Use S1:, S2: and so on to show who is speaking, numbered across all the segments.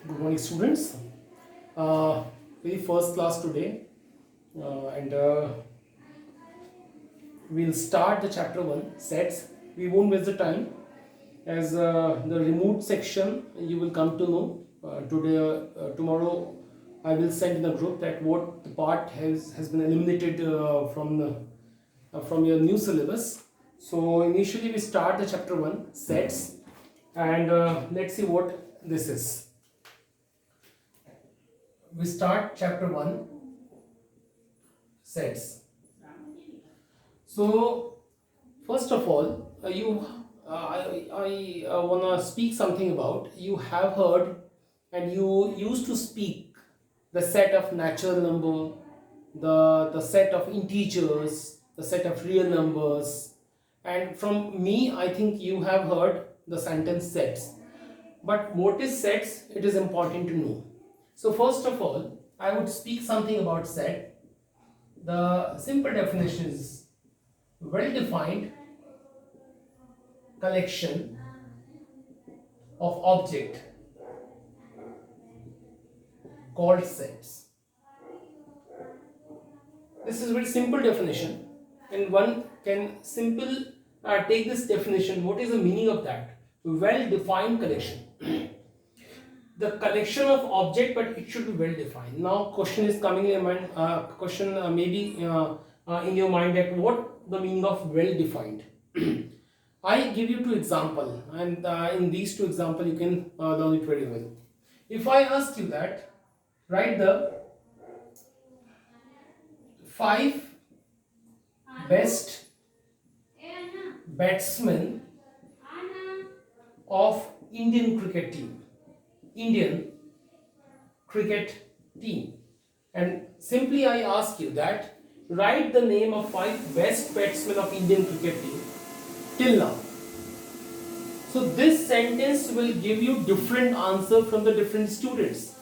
S1: Good morning, students. Very first class today, and we'll start the chapter one sets. We won't waste the time, as the removed section you will come to know today. Tomorrow, I will send in the group that what the part has been eliminated from your new syllabus. So initially, we start the chapter one sets, and let's see what this is. We start chapter 1 sets. So first of all, I wanna speak something about, you have heard and you used to speak the set of natural number, the set of integers, the set of real numbers, and from me I think you have heard the sentence sets. But what is sets? It is important to know. So first of all, I would speak something about set. The simple definition is well-defined collection of object called sets. This is a very simple definition, and one can take this definition. What is the meaning of that? Well-defined collection. The collection of object, but it should be well defined. Now question is coming in your mind, maybe in your mind, that what the meaning of well defined. I give you two example, and in these two example you can learn it very well. If I ask you that, write the 5 best batsmen of Indian cricket team, and simply I ask you that write the name of 5 best batsmen of Indian cricket team till now. So this sentence will give you different answer from the different students.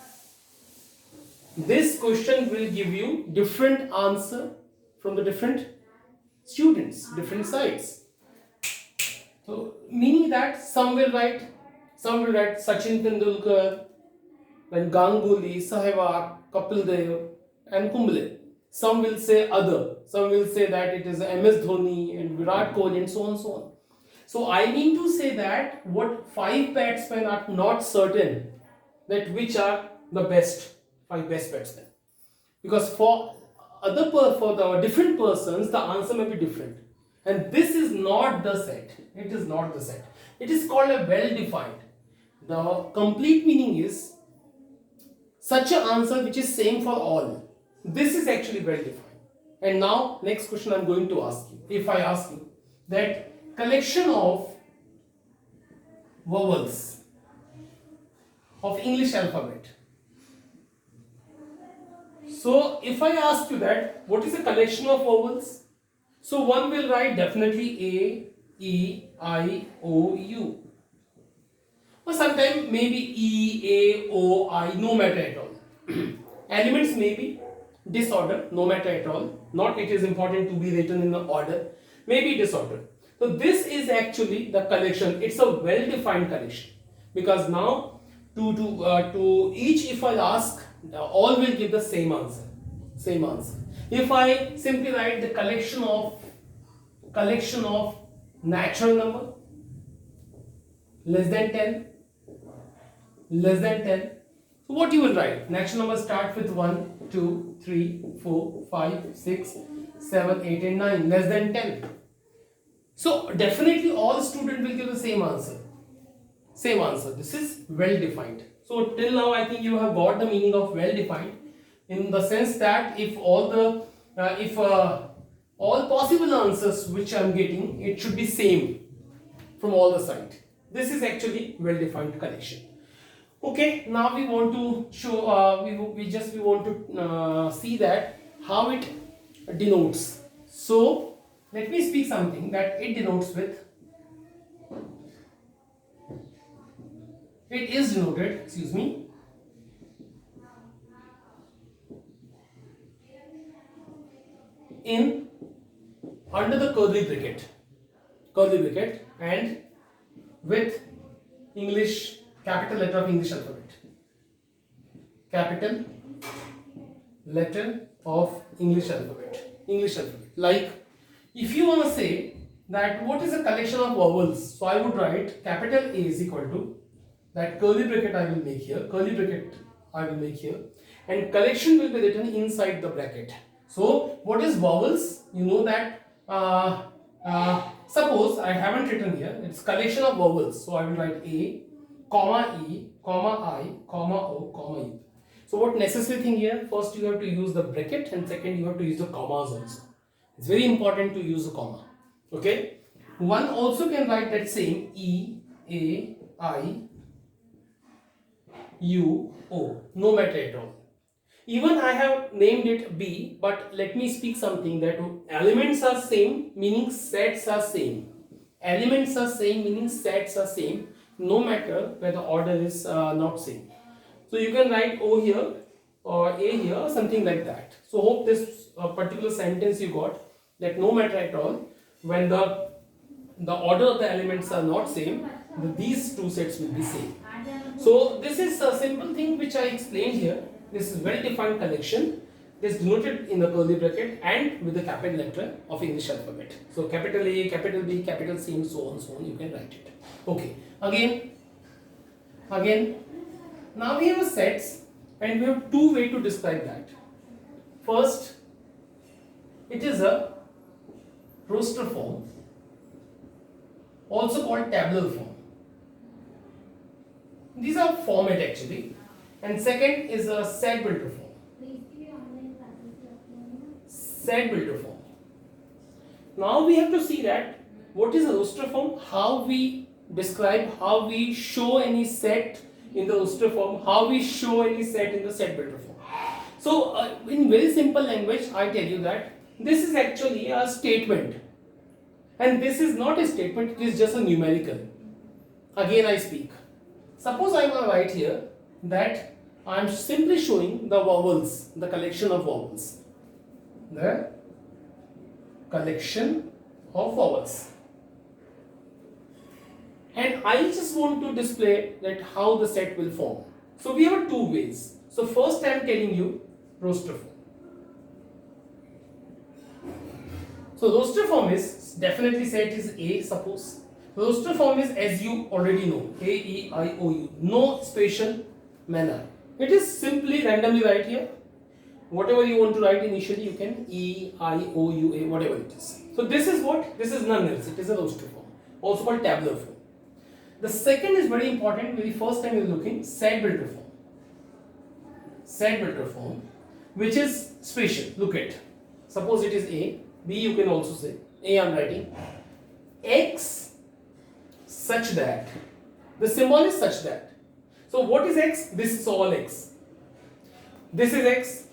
S1: This question will give you different answer from the different students, different sides. So meaning that some will write Sachin Tendulkar, then Ganguly, Sehwag, Kapil Dev, and Kumble. Some will say other. Some will say that it is MS Dhoni and Virat Kohli and so on and so on. So I mean to say that what 5 batsmen are not certain that which are the 5 best batsmen, because for the different persons the answer may be different, and this is not the set. It is not the set. It is called a well defined. The complete meaning is such an answer which is same for all. This is actually well defined. And now next question I am going to ask you. If I ask you that collection of vowels of English alphabet. So if I ask you that what is a collection of vowels? So one will write definitely A, E, I, O, U. Or sometimes maybe E, A, O, I, no matter at all. Elements may be disorder, no matter at all. Not it is important to be written in the order. Maybe disorder. So this is actually the collection. It's a well-defined collection. Because now to each, if I ask, all will give the same answer. Same answer. If I simply write the collection of natural number less than 10, so what you will write? Natural number start with 1, 2, 3, 4, 5, 6, 7, 8 and 9, less than 10. So definitely all students will give the same answer. Same answer. This is well defined. So till now I think you have got the meaning of well defined, in the sense that if all possible answers which I am getting, it should be same from all the side. This is actually well defined collection. Okay, now we want to show we want to see that how it denotes. So let me speak something that it denotes with. It is denoted, excuse me, in under the curly bracket, and with English capital letter of English alphabet. capital letter of English alphabet. Like if you want to say that what is a collection of vowels, so I would write capital A is equal to that curly bracket I will make here, and collection will be written inside the bracket. So what is vowels? You know that suppose I haven't written here, it's collection of vowels. So I will write A, comma E, comma I, comma O, comma U. So what necessary thing here? First you have to use the bracket, and second you have to use the commas also. It's very important to use a comma. Okay. One also can write that same E, A, I, U, O, no matter at all. Even I have named it B, but let me speak something that elements are same, meaning sets are same. Elements are same, meaning sets are same, no matter where the order is not same. So you can write O here or A here or something like that. So hope this particular sentence you got, that no matter at all, when the order of the elements are not same, these two sets will be same. So this is a simple thing which I explained here. This is well defined collection. This is denoted in the curly bracket and with the capital letter of English alphabet. So capital A, capital B, capital C, and so on, you can write it. Okay. Again. Now we have a sets, and we have two ways to describe that. First, it is a roster form, also called tabular form. These are format actually. And second is a set builder form. Now we have to see that what is a roster form, how we describe, how we show any set in the roster form, how we show any set in the set builder form. So in very simple language, I tell you that this is actually a statement, and this is not a statement, it is just a numerical. Again I speak. Suppose I will write here that I am simply showing the vowels, the collection of vowels. The collection of vowels. And I just want to display that how the set will form. So we have two ways. So first I am telling you roster form. So roster form is, definitely set is A, suppose. Roster form is, as you already know, A, E, I, O, U. No special manner. It is simply randomly write here. Whatever you want to write initially, you can E, I, O, U, A, whatever it is. So this is what? This is none else. It is a roster form, also called tabular form. The second is very important. Very first time you are looking set builder form. Set builder form, which is special. Look at. Suppose it is A. B you can also say. A I am writing. X such that. The symbol is such that. So what is X? This is all X. This is X.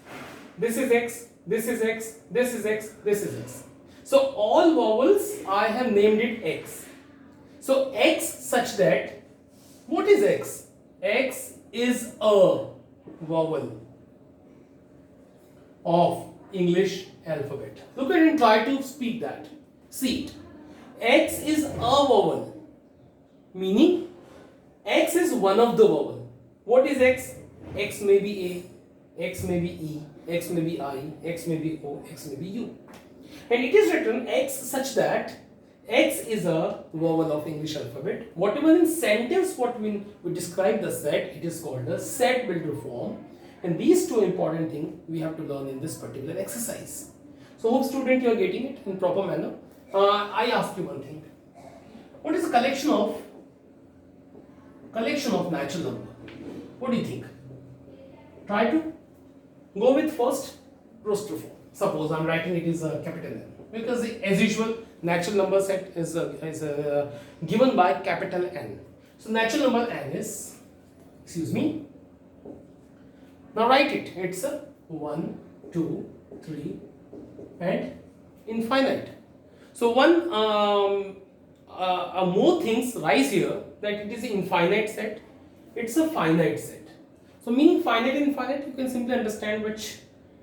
S1: This is X. This is X. This is X. This is X. So all vowels I have named it X. So X such that. What is X? X is a vowel of English alphabet. Look at it and try to speak that. See it. X is a vowel. Meaning X is one of the vowel. What is X? X may be A, X may be E, X may be I, X may be O, X may be U. And it is written X such that X is a vowel of English alphabet. Whatever in sentence what we describe the set, it is called a set builder form. And these two important things we have to learn in this particular exercise. So hope student you are getting it in proper manner. I ask you one thing. What is a collection of natural number? What do you think? Try to go with first roster form. Suppose I am writing it is a capital N, because as usual natural number set is given by capital N. So natural number N is, excuse me. Now write it. It's a 1, 2, 3 and infinite. So one more things rise here, that it is an infinite set. It's a finite set. So meaning finite and infinite, you can simply understand which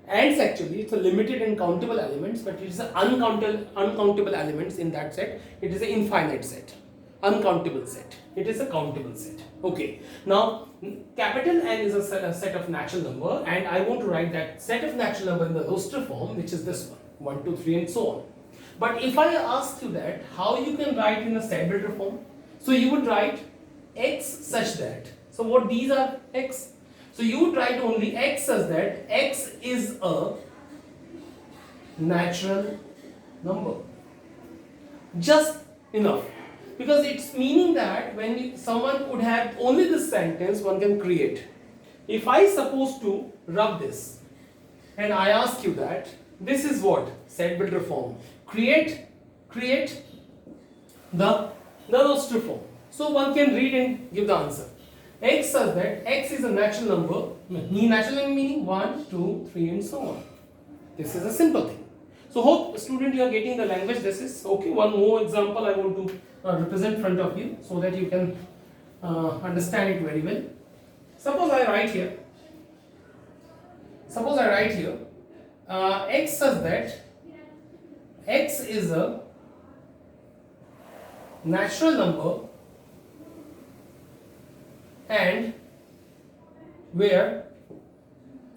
S1: adds actually. It's a limited and countable elements, but it is an uncountable elements in that set. It is an infinite set. uncountable set. It is a countable set. Okay. Now, capital N is a set of natural number, and I want to write that set of natural number in the roster form, which is this one, 1, 2, 3, and so on. But if I ask you that how you can write in a set builder form, so you would write x such that. So what these are x. So you would write only x such that x is a natural number. Just enough. Because it's meaning that when someone would have only this sentence, one can create. If I suppose to rub this and I ask you that this is what? Set builder form. Create the roster form. So one can read and give the answer. X such that x is a natural number. Natural number meaning 1, 2, 3 and so on. This is a simple thing. So hope student you are getting the language. This is okay. One more example I want to represent in front of you so that you can understand it very well. Suppose I write here x such that x is a natural number and where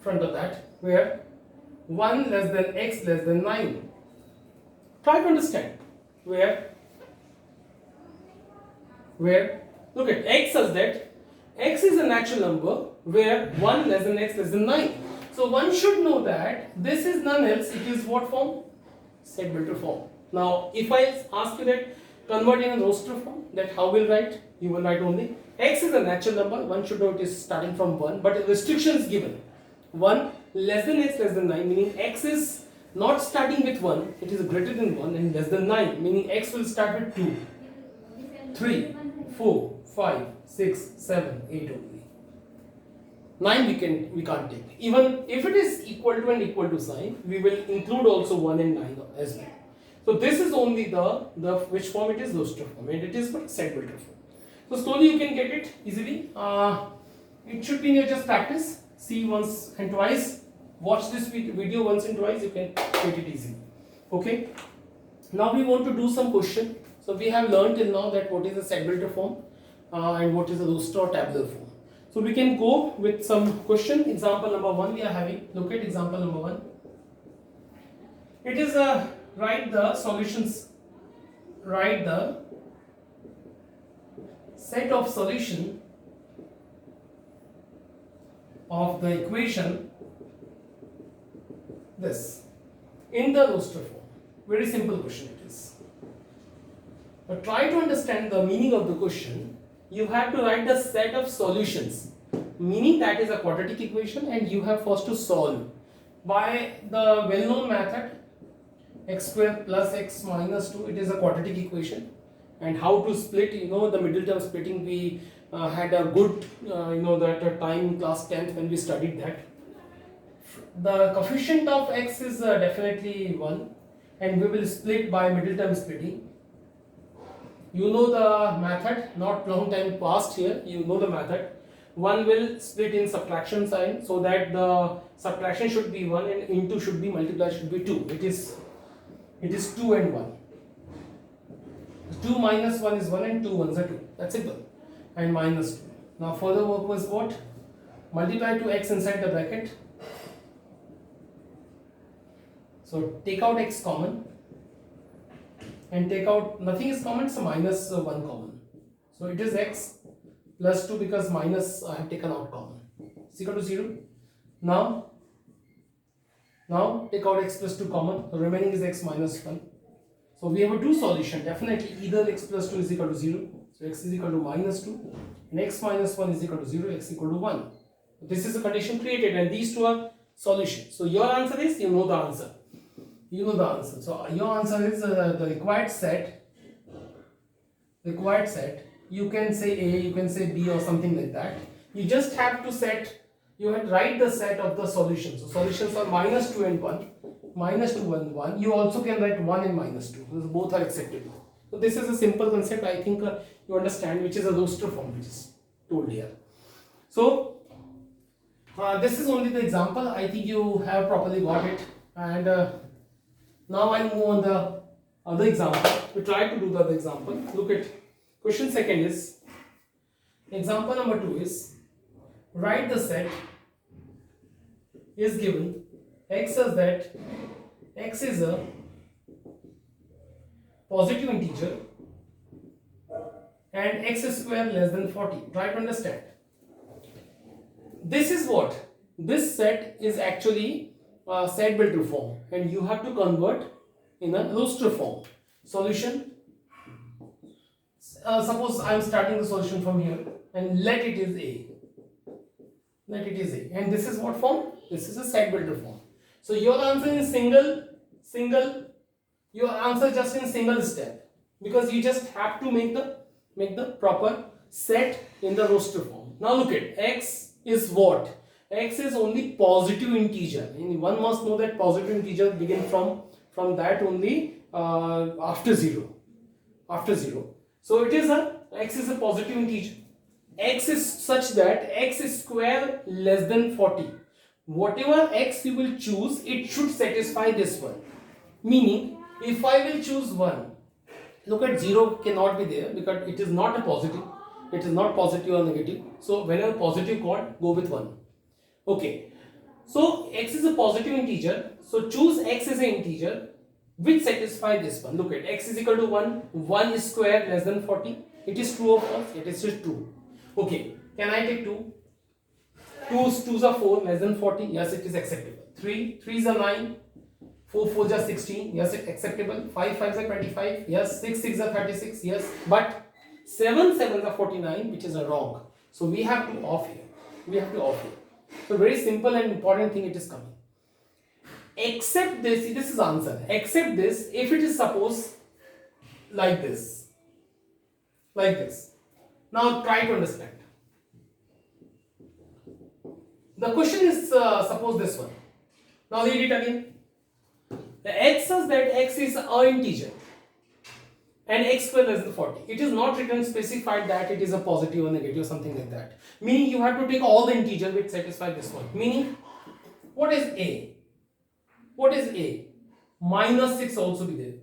S1: front of that where 1 less than x less than 9. Try to understand where look at x such that x is a natural number where 1 less than x less than 9. So one should know that this is none else, it is what form? Set builder form. Now if I ask you that convert in a roster form, that how will write? You will write only x is a natural number, one should know it is starting from 1, but a restriction is given. 1 less than x less than 9 meaning x is not starting with 1, it is greater than 1, and less than 9 meaning x will start with 2, 3, 4, 5, 6, 7, 8 only. 9 we can't take. Even if it is equal to and equal to sign, we will include also 1 and 9 as well. So this is only the which form it is? Roster form, and it is for set builder form. So slowly you can get it easily. It should be in your just practice. See once and twice. Watch this video once and twice. You can get it easily. Okay. Now we want to do some question. So we have learned till now that what is a set builder form and what is a roster or tabular form. So we can go with some question. Example number 1 we are having. Look at example number 1. It is write the solutions. Write the set of solution of the equation this in the roster form. Very simple question it is. But try to understand the meaning of the question. You have to write the set of solutions, meaning that is a quadratic equation and you have first to solve by the well-known method x square plus x minus 2. It is a quadratic equation, and how to split, the middle term splitting we had a good that time in class 10th when we studied that. The coefficient of x is definitely 1 and we will split by middle term splitting. You know the method, not long time past here, you know the method. One will split in subtraction sign so that the subtraction should be 1 and into should be multiply should be 2. It is 2 and 1. 2 minus 1 is 1 and 2 ones are 2. That's simple. And minus 2. Now further work was what? Multiply to x inside the bracket. So take out x common and take out nothing is common, so minus 1 common. So it is x plus 2 because minus I have taken out common. Is equal to 0. Now take out x plus 2 common. The remaining is x minus 1. So we have a two solution. Definitely either x plus 2 is equal to 0. So x is equal to minus 2 and x minus 1 is equal to 0, x equal to 1. This is a condition created and these two are solutions. So your answer is, you know the answer. You know the answer. So your answer is the required set. You can say A, you can say B or something like that. You just have to write the set of the solutions. So solutions are minus 2 and 1. Minus 2 and 1. You also can write 1 and minus 2. Both are acceptable. So this is a simple concept. I think you understand, which is a roster form, which is told here. So this is only the example. I think you have properly got it. And now I move on the other example. We try to do the other example. Look at Question second is, example number 2 is, write the set is given x such that x is a positive integer and x square less than 40. Try to understand. This is what? This set is actually a set builder form and you have to convert in a roster form. Solution. Suppose I am starting the solution from here and let it is A. Let it is A. And this is what form? This is a set builder form. So your answer is single, your answer just in single step, because you just have to make the proper set in the roster form. Now look at x is what? X is only positive integer, and one must know that positive integer begin from that only after 0. So it is x is a positive integer. X is such that x is square less than 40. Whatever x you will choose, it should satisfy this one. Meaning, if I will choose 1, look at 0 cannot be there because it is not a positive. It is not positive or negative. So whenever positive called, go with 1. Okay. So x is a positive integer. So choose x as an integer which satisfy this one. Look at x is equal to 1. 1 is square less than 40. It is true or false? It is just true. Okay. Can I take 2? 2's are 4 less than 40. Yes, it is acceptable. 3's are 9. 4's are 16. Yes, it's acceptable. 5's are 25. Yes, 6's are 36. Yes, but 7's are 49, which is a wrong. So we have to off here. So very simple and important thing it is coming. Except this, this is answer. Except this, if it is suppose like this. Now try to understand. The question is suppose this one. Now read it again. The x says that x is an integer and x square less than 40. It is not written specified that it is a positive or negative, something like that. Meaning you have to take all the integer which satisfy this one. Meaning, what is a? What is a? Minus 6 also be there.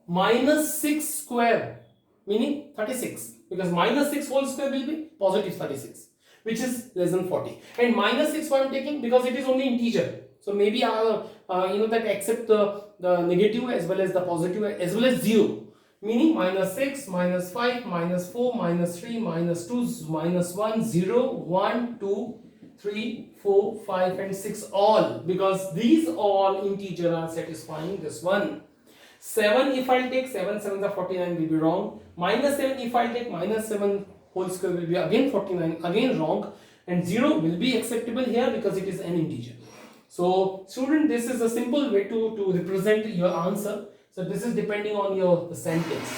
S1: Minus 6 square, meaning 36. Because minus 6 whole square will be positive 36, which is less than 40. And minus 6 why I am taking? Because it is only integer. So maybe that accept the negative as well as the positive as well as 0. Meaning minus 6, minus 5, minus 4, minus 3, minus 2, minus 1, 0, 1, 2, 3, 4, 5 and 6 all. Because these all integer are satisfying this one. 7 if I take 7, 7's are 49 will be wrong. Minus 7 if I take minus 7 whole square will be again 49, again wrong. And 0 will be acceptable here because it is an integer. So student, this is a simple way to represent your answer. So this is depending on your sentence.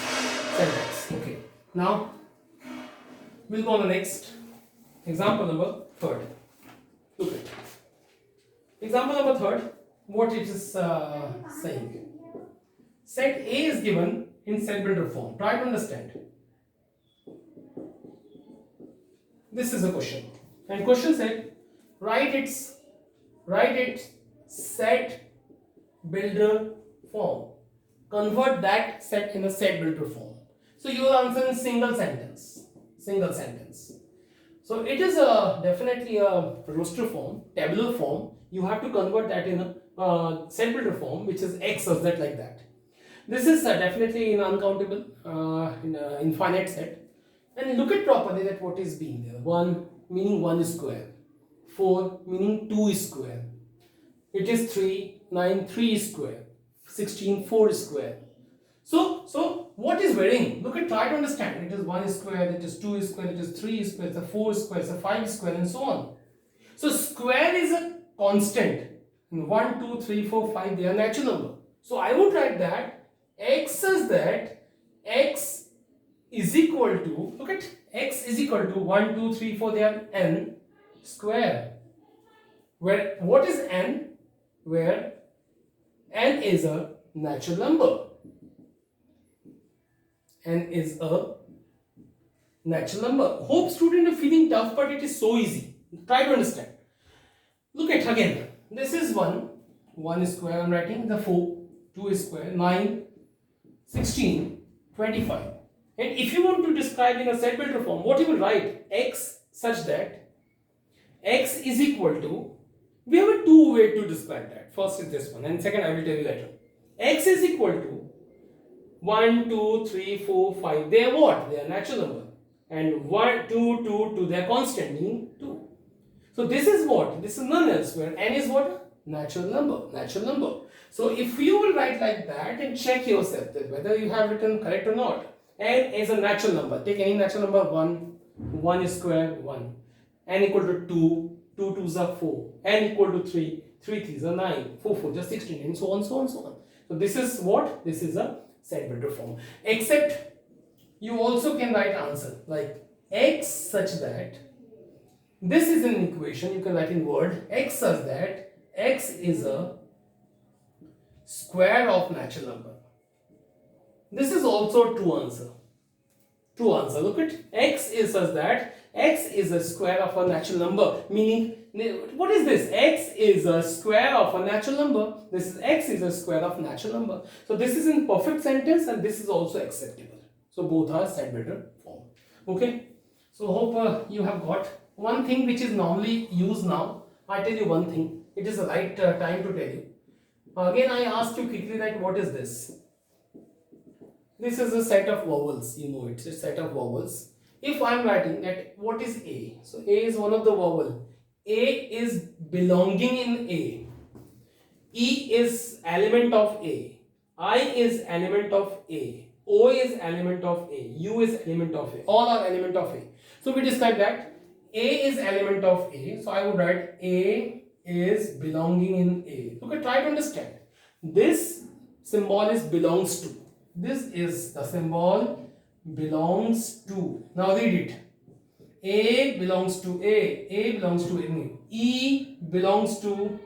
S1: Okay. Now we'll go on the next example number 3. Look at example number 3. What it is saying. Set A is given in set builder form. Try to understand. This is a question. And question said, write its set builder form. Convert that set in a set builder form. So you will answer in single sentence. So it is definitely a roster form, tabular form. You have to convert that in a set builder form, which is x such that like that. This is definitely an uncountable, infinite set. And look at properly that what is being there. 1 meaning 1 is square. 4 meaning 2 is square. It is 3, 9, 3 is square. 16, 4 is square. So what is varying? Look at, try to understand. It is 1 is square, it is 2 is square, it is 3 is square, it is 4 is square, it is 5 is square and so on. So square is a constant. 1, 2, 3, 4, 5 they are natural number. So I would write that x says that x is equal to, look at x is equal to 1, 2, 3, 4 they are n square. Where what is n? Where n is a natural number. N is a natural number. Hope student are feeling tough, but it is so easy. Try to understand. Look at again. This is 1. 1 is square. I am writing the 4. 2 is square. 9, 16, 25. And if you want to describe in a set builder form, what you will write? X such that x is equal to, we have a two way to describe that. First is this one, and second I will tell you later. X is equal to 1, 2, 3, 4, 5. They are what? They are natural number. And 1, 2, 2, 2, they are constant, meaning 2. So this is what? This is none else, where n is what? Natural number. Natural number. So if you will write like that and check yourself that whether you have written correct or not. N is a natural number. Take any natural number, 1. 1 is square, 1. N equal to 2. 2 2s are 4. N equal to 3. 3 3s are 9. 4 4 just 16, and so on, so on, so on. So this is what? This is a set builder form. Except you also can write answer like x such that, this is an equation you can write in word, x such that x is a square of natural number. This is also true answer. True answer. Look at x is such that x is a square of a natural number, meaning what is this? X is a square of a natural number. This is x is a square of natural number. So this is in perfect sentence and this is also acceptable. So both are set builder form. Okay. So hope you have got one thing which is normally used now. I tell you one thing. It is the right time to tell you. Again, I asked you quickly that what is this? This is a set of vowels. You know it's a set of vowels. If I am writing that what is A? So A is one of the vowel. A is belonging in A. E is element of A. I is element of A. O is element of A. U is element of A. All are element of A. So we describe that A is element of A. So I would write A is belonging in A. Okay, try to understand. This symbol is belongs to. This is the symbol belongs to. Now read it. A belongs to A. A belongs to A. E belongs to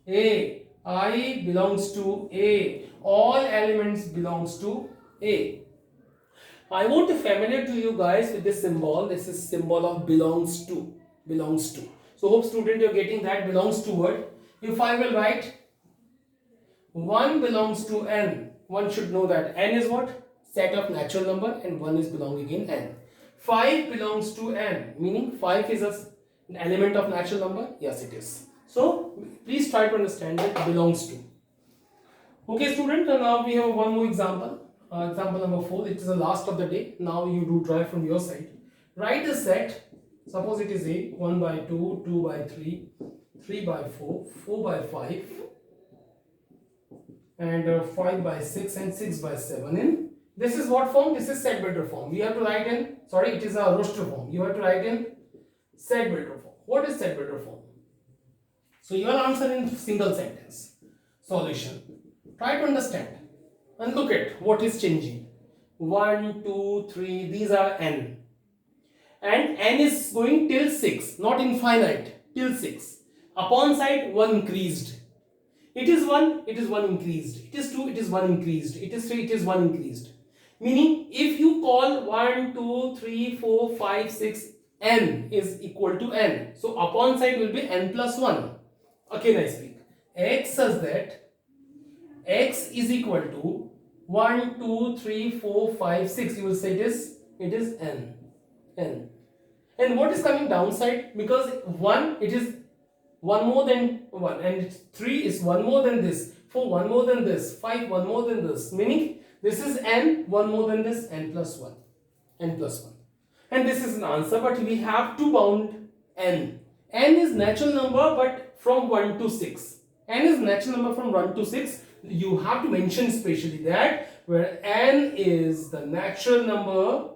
S1: A. I belongs to A. All elements belongs to A. I want to familiar to you guys with this symbol. This is symbol of belongs to. Belongs to. So hope student you are getting that belongs to word. If I will write 1 belongs to n, one should know that n is what? Set of natural number and 1 is belonging in n. 5 belongs to n, meaning 5 is an element of natural number. Yes, it is. So please try to understand that belongs to. Okay, student. Now we have one more example. Example number 4. It is the last of the day. Now you do try from your side. Write a set. Suppose it is A. 1 by 2, 2 by 3, 3 by 4, 4 by 5, and 5 by 6 and 6 by 7 in. This is what form? This is set builder form. We have to write in, sorry, it is a roster form. You have to write in set builder form. What is set builder form? So you will answer in single sentence. Solution. Try to understand and look at what is changing. 1, 2, 3, these are n. And n is going till 6, not infinite, till 6. Upon side 1 increased. It is 1, it is 1 increased. It is 2, it is 1 increased. It is 3, it is 1 increased. Meaning, if you call 1, 2, 3, 4, 5, 6, n is equal to n. So, upon side will be n plus 1. Again, I speak. X such that x is equal to 1, 2, 3, 4, 5, 6. You will say it is n. N. And what is coming downside? Because 1, it is 1 more than 1, and 3 is 1 more than this, 4 1 more than this, 5 1 more than this, meaning this is n 1 more than this, n plus 1, n plus 1. And this is an answer, but we have to bound n. N is natural number, but from 1 to 6. N is natural number from 1 to 6. You have to mention specially that where n is the natural number,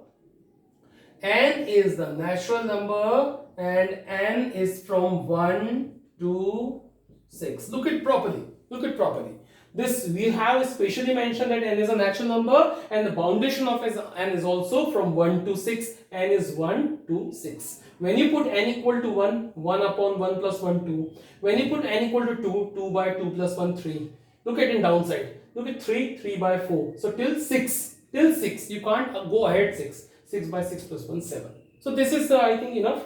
S1: n is the natural number, and n is from 1 to 6. Look it properly. Look it properly. This we have specially mentioned that n is a natural number, and the boundation of n is also from 1 to 6. N is 1 to 6. When you put n equal to 1, 1 upon 1 plus 1, 2. When you put n equal to 2, 2 by 2 plus 1, 3. Look at in downside. Look at 3, 3 by 4. So till 6. Till 6. You can't go ahead 6. 6 by 6 plus 1, 7. So this is I think enough.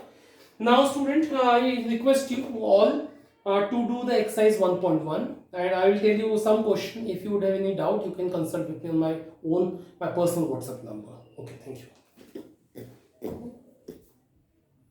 S1: Now student, I request you all to do the exercise 1.1, and I will tell you some question. If you would have any doubt, you can consult with me on my personal WhatsApp number. Okay, thank you.